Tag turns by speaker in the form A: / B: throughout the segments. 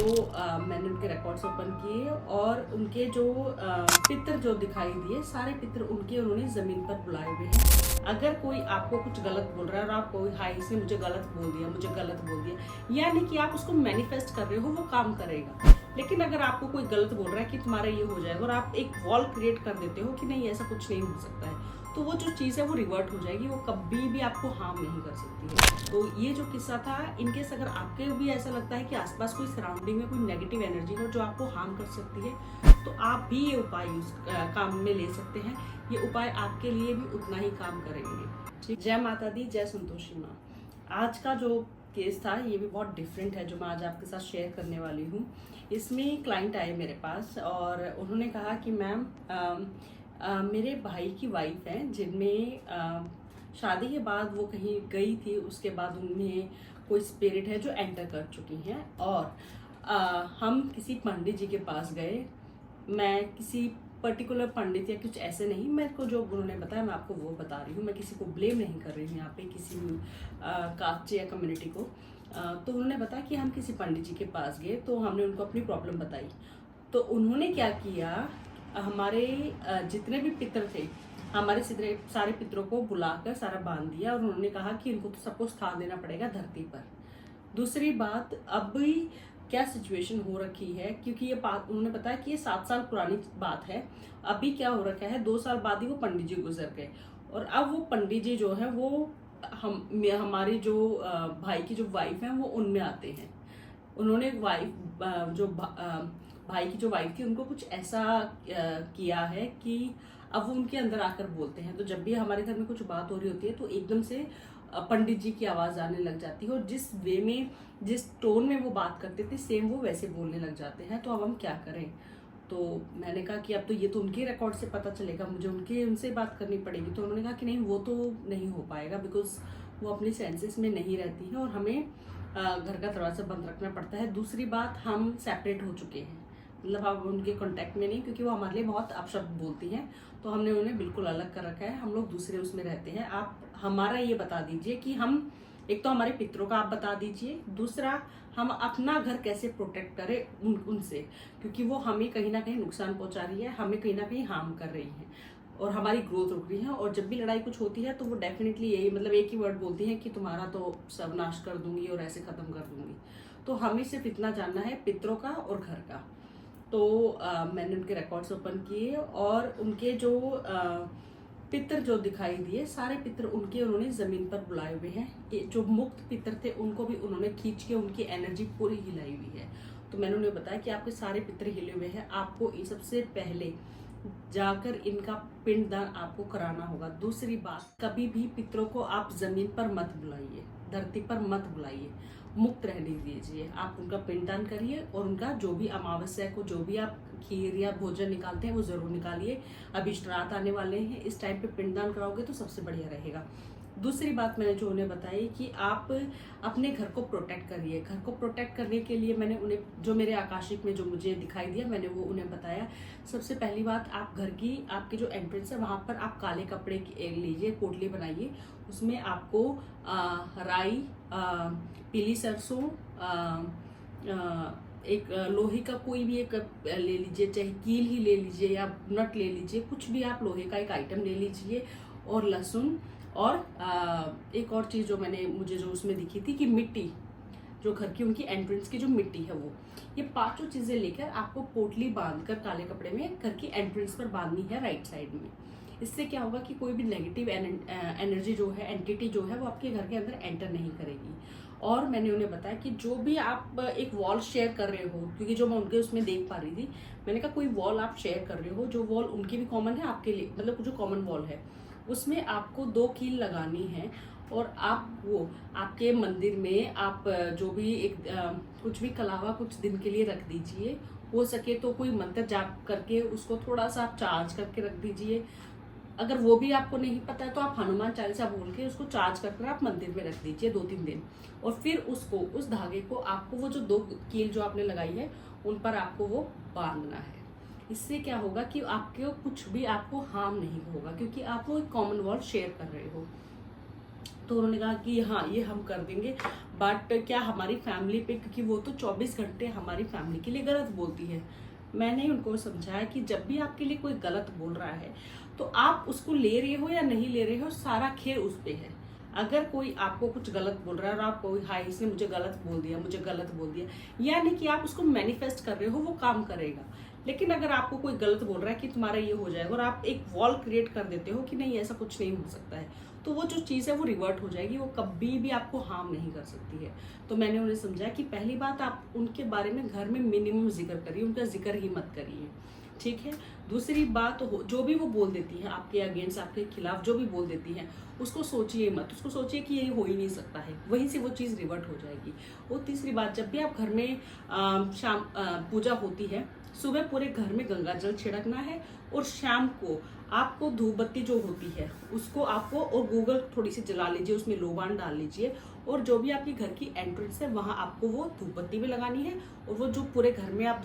A: मैंने उनके records open किए और उनके जो पितर जो दिखाई दिए, सारे पितर उनके उन्होंने ज़मीन पर बुलाए हुए हैं। अगर कोई आपको कुछ गलत बोल रहा है और आप कोई हाई इसने मुझे गलत बोल दिया, मुझे गलत बोल दिया, यानी कि आप उसको मैनिफेस्ट कर रहे हो, वो काम करेगा। लेकिन अगर आपको कोई गलत बोल रहा है कि तुम्हारा ये हो जाएगा और आप एक वॉल क्रिएट कर देते हो कि नहीं ऐसा कुछ नहीं हो सकता है, तो वो जो चीज़ है वो रिवर्ट हो जाएगी, वो कभी भी आपको हार्म नहीं कर सकती है। तो ये जो किस्सा था, इनकेस अगर आपके भी ऐसा लगता है कि आसपास कोई सराउंडिंग में कोई नेगेटिव एनर्जी हो जो आपको हार्म कर सकती है, तो आप भी ये उपाय काम में ले सकते हैं। ये उपाय आपके लिए भी उतना ही काम करेंगे। ठीक, जय माता दी, जय संतोषी माँ। आज का जो केस था ये भी बहुत डिफरेंट है जो मैं आज आपके साथ शेयर करने वाली हूँ। इसमें क्लाइंट आए मेरे पास और उन्होंने कहा कि मैम मेरे भाई की वाइफ है जिनमें शादी के बाद वो कहीं गई थी, उसके बाद उनमें कोई स्पिरिट है जो एंटर कर चुकी हैं और हम किसी पंडित जी के पास गए। मैं किसी पर्टिकुलर पंडित या कुछ ऐसे नहीं, मेरे को जो उन्होंने बताया मैं आपको वो बता रही हूँ। मैं किसी को ब्लेम नहीं कर रही हूँ यहाँ पे, किसी भी कास्ट या कम्युनिटी को। तो उन्होंने बताया कि हम किसी पंडित जी के पास गए, तो हमने उनको अपनी प्रॉब्लम बताई। तो उन्होंने क्या किया, हमारे जितने भी पितर थे, हमारे सारे पितरों को बुलाकर सारा बांध दिया और उन्होंने कहा कि इनको तो सबको स्थान देना पड़ेगा धरती पर। दूसरी बात, अब भी क्या सिचुएशन हो रखी है, क्योंकि ये बात उन्होंने बताया कि ये 7 साल पुरानी बात है। अभी क्या हो रखा है, 2 साल बाद ही वो पंडित जी गुजर गए और अब वो पंडित जी जो है वो हमारी जो भाई की जो वाइफ है वो उनमें आते हैं। उन्होंने भाई की जो वाइफ थी उनको कुछ ऐसा किया है कि अब वो उनके अंदर आकर बोलते हैं। तो जब भी हमारे घर में कुछ बात हो रही होती है तो एकदम से पंडित जी की आवाज आने लग जाती है और जिस वे में, जिस टोन में वो बात करते थे सेम वो वैसे बोलने लग जाते हैं। तो अब हम क्या करें? तो मैंने कहा कि अब तो ये तो उनके रिकॉर्ड से पता चलेगा, मुझे उनसे बात करनी पड़ेगी। तो उन्होंने कहा कि नहीं, वो तो नहीं हो पाएगा बिकॉज वो अपनी सेंसेस में नहीं रहती है और हमें घर का दरवाजा बंद रखना पड़ता है। दूसरी बात, हम सेपरेट हो चुके हैं, मतलब अब उनके कांटेक्ट में नहीं, क्योंकि वो हमारे लिए बहुत अपशब्द बोलती हैं। तो हमने उन्हें बिल्कुल अलग कर रखा है, हम लोग दूसरे उसमें रहते हैं। आप हमारा ये बता दीजिए कि हम, एक तो हमारे पितरों का आप बता दीजिए, दूसरा हम अपना घर कैसे प्रोटेक्ट करें उनसे, क्योंकि वो हमें कहीं ना कहीं नुकसान पहुंचा रही है, हमें कहीं ना कहीं हार्म कर रही है और हमारी ग्रोथ रुक रही है। और जब भी लड़ाई कुछ होती है तो वो डेफिनेटली यही, मतलब एक ही वर्ड बोलती है कि तुम्हारा तो सर्वनाश कर दूंगी और ऐसे खत्म कर दूंगी। तो हमें सिर्फ इतना जानना है पितरों का और घर का। तो मैंने उनके रिकॉर्ड्स ओपन किए और उनके जो पितर जो दिखाई दिए, सारे पितर उनके उन्होंने जमीन पर बुलाए हुए हैं। जो मुक्त पितर थे उनको भी उन्होंने खींच के उनकी एनर्जी पूरी हिलाई हुई है। तो मैंने उन्हें बताया कि आपके सारे पितर हिले हुए हैं, आपको सबसे पहले जाकर इनका पिंडदान आपको कराना होगा। दूसरी बात, कभी भी पितरों को आप जमीन पर मत बुलाइए, धरती पर मत बुलाइए, मुक्त रहने दीजिए। आप उनका पिंडदान करिए और उनका जो भी अमावस्या को जो भी आप खीर या भोजन निकालते हैं वो जरूर निकालिए। अब इष्टरात आने वाले हैं, इस टाइम पे पिंडदान कराओगे तो सबसे बढ़िया रहेगा। दूसरी बात मैंने जो उन्हें बताई कि आप अपने घर को प्रोटेक्ट करिए। घर को प्रोटेक्ट करने के लिए मैंने उन्हें, जो मेरे आकाशिक में जो मुझे दिखाई दिया, मैंने वो उन्हें बताया। सबसे पहली बात, आप घर की, आपके जो एंट्रेंस है वहां पर आप काले कपड़े लीजिए, पोटली बनाइए, उसमें आपको राई, पीली सरसों, एक लोहे का कोई भी एक ले लीजिए, चाहे कील ही ले लीजिए या नट ले लीजिए, कुछ भी आप लोहे का एक आइटम ले लीजिए, और लहसुन, और एक और चीज जो मुझे जो उसमें दिखी थी कि मिट्टी, जो घर की उनकी एंट्रेंस की जो मिट्टी है वो, ये 5 चीजें लेकर आपको पोटली बांधकर काले कपड़े में घर की एंट्रेंस पर बांधनी है, राइट साइड में। इससे क्या होगा कि कोई भी नेगेटिव एनर्जी जो है, एंटिटी जो है, वो आपके घर के अंदर एंटर नहीं करेगी। और मैंने उन्हें बताया कि जो भी आप एक वॉल शेयर कर रहे हो, क्योंकि जो मैं उनके उसमें देख पा रही थी, मैंने कहा कोई वॉल आप शेयर कर रहे हो, जो वॉल उनकी भी कॉमन है आपके लिए, मतलब जो कॉमन वॉल है उसमें आपको 2 कील लगानी है और आप वो आपके मंदिर में आप जो भी एक कुछ भी कलावा कुछ दिन के लिए रख दीजिए। हो सके तो कोई मंत्र जाप करके उसको थोड़ा सा आप चार्ज करके रख दीजिए। अगर वो भी आपको नहीं पता है तो आप हनुमान चालीसा बोल के उसको चार्ज करके आप मंदिर में रख दीजिए 2-3 दिन, और फिर उसको, उस धागे को आपको वो जो 2 कील जो आपने लगाई है उन पर आपको वो बांधना है। इससे क्या होगा कि आपके कुछ भी आपको हार्म नहीं होगा, क्योंकि आप वो एक कॉमन वॉल शेयर कर रहे हो। तो उन्होंने कहा कि हाँ, ये हम कर देंगे। बट क्या हमारी फैमिली पे, क्योंकि वो तो 24 घंटे हमारी फैमिली के लिए गलत बोलती है। मैंने उनको समझाया कि जब भी आपके लिए कोई गलत बोल रहा है तो आप उसको ले रहे हो या नहीं ले रहे हो, सारा खेल उस पे है। अगर कोई आपको कुछ गलत बोल रहा है और आप कोई हाय इसने मुझे गलत बोल दिया, मुझे गलत बोल दिया, यानी कि आप उसको मैनिफेस्ट कर रहे हो, वो काम करेगा। लेकिन अगर आपको कोई गलत बोल रहा है कि तुम्हारा ये हो जाएगा और आप एक वॉल क्रिएट कर देते हो कि नहीं ऐसा कुछ नहीं हो सकता है, तो वो जो चीज़ है वो रिवर्ट हो जाएगी, वो कभी भी आपको हार्म नहीं कर सकती है। तो मैंने उन्हें समझाया कि पहली बात, आप उनके बारे में घर में मिनिमम जिक्र करिए, उनका जिक्र ही मत करिए, ठीक है। दूसरी बात, जो भी वो बोल देती है आपके अगेंस्ट, आपके खिलाफ जो भी बोल देती है, उसको सोचिए मत, उसको सोचिए कि ये हो ही नहीं सकता है, वहीं से वो चीज़ रिवर्ट हो जाएगी। और तीसरी बात, जब भी आप घर में शाम पूजा होती है, सुबह पूरे घर में गंगा जल छिड़कना है और शाम को आपको धूप बत्ती जो होती है उसको आपको, और गूगल थोड़ी सी जला लीजिए, उसमें लोबान डाल लीजिए, और जो भी आपकी घर की एंट्रेंस है वहां आपको वो धूप बत्ती भी लगानी है, और वो जो पूरे घर में आप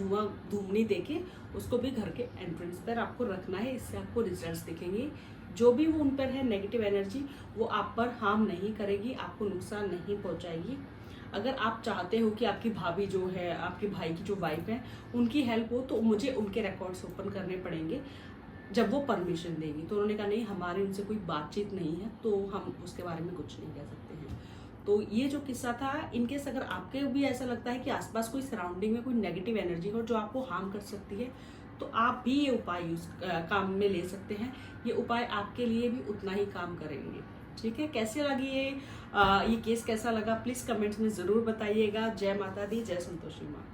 A: धूमनी देके उसको भी घर के एंट्रेंस पर आपको रखना है। इससे आपको रिजल्ट्स दिखेंगे। जो भी वो उन पर है नेगेटिव एनर्जी, वो आप पर हार्म नहीं करेगी, आपको नुकसान नहीं पहुंचाएगी। अगर आप चाहते हो कि आपकी भाभी जो है, आपके भाई की जो वाइफ है, उनकी हेल्प हो, तो मुझे उनके रिकॉर्ड्स ओपन करने पड़ेंगे जब वो परमिशन देगी। तो उन्होंने कहा नहीं, हमारी उनसे कोई बातचीत नहीं है, तो हम उसके बारे में कुछ नहीं कह सकते हैं। तो ये जो किस्सा था, इनकेस अगर आपके भी ऐसा लगता है कि आसपास कोई सराउंडिंग में कोई नेगेटिव एनर्जी हो जो आपको हार्म कर सकती है, तो आप भी ये उपाय काम में ले सकते हैं। ये उपाय आपके लिए भी उतना ही काम करेंगे, ठीक है। कैसे लगी ये केस कैसा लगा, प्लीज कमेंट्स में जरूर बताइएगा। जय माता दी, जय संतोषी माँ।